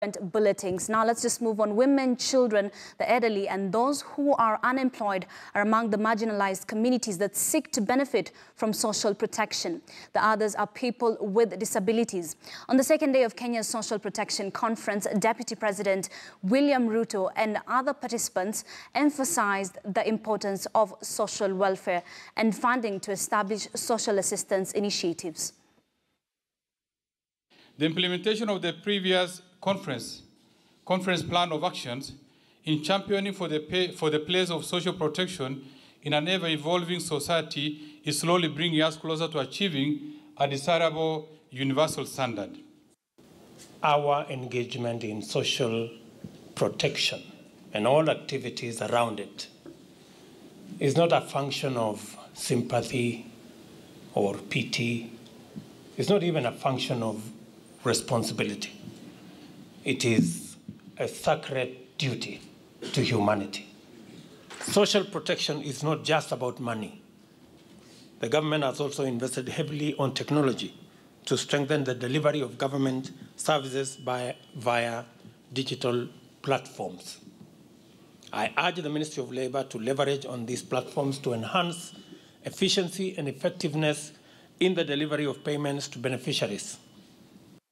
bulletins. Now let's just move on. Women, children, the elderly and those who are unemployed are among the marginalized communities that seek to benefit from social protection. The others are people with disabilities. On the second day of Kenya's Social Protection Conference, Deputy President William Ruto and other participants emphasized the importance of social welfare and funding to establish social assistance initiatives. The implementation of the previous conference plan of actions in championing for the place of social protection in an ever-evolving society is slowly bringing us closer to achieving a desirable universal standard. Our engagement in social protection and all activities around it is not a function of sympathy or pity. It's not even a function of responsibility. It is a sacred duty to humanity. Social protection is not just about money. The government has also invested heavily on technology to strengthen the delivery of government services via digital platforms. I urge the Ministry of Labour to leverage on these platforms to enhance efficiency and effectiveness in the delivery of payments to beneficiaries.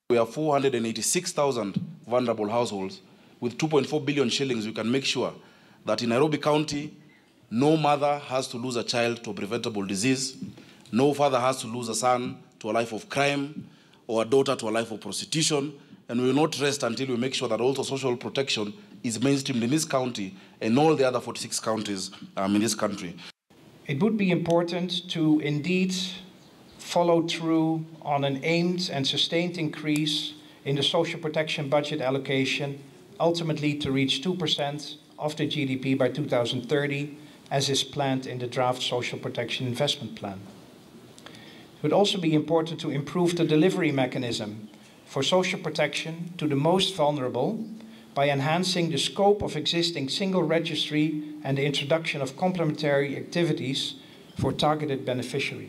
We have 486,000 vulnerable households. With 2.4 billion shillings, we can make sure that in Nairobi County, no mother has to lose a child to a preventable disease, no father has to lose a son to a life of crime, or a daughter to a life of prostitution, and we will not rest until we make sure that also social protection is mainstreamed in this county and all the other 46 counties in this country. It would be important to indeed follow through on an aimed and sustained increase in the social protection budget allocation, ultimately to reach 2% of the GDP by 2030, as is planned in the draft Social Protection Investment Plan. It would also be important to improve the delivery mechanism for social protection to the most vulnerable by enhancing the scope of existing single registry and the introduction of complementary activities for targeted beneficiaries.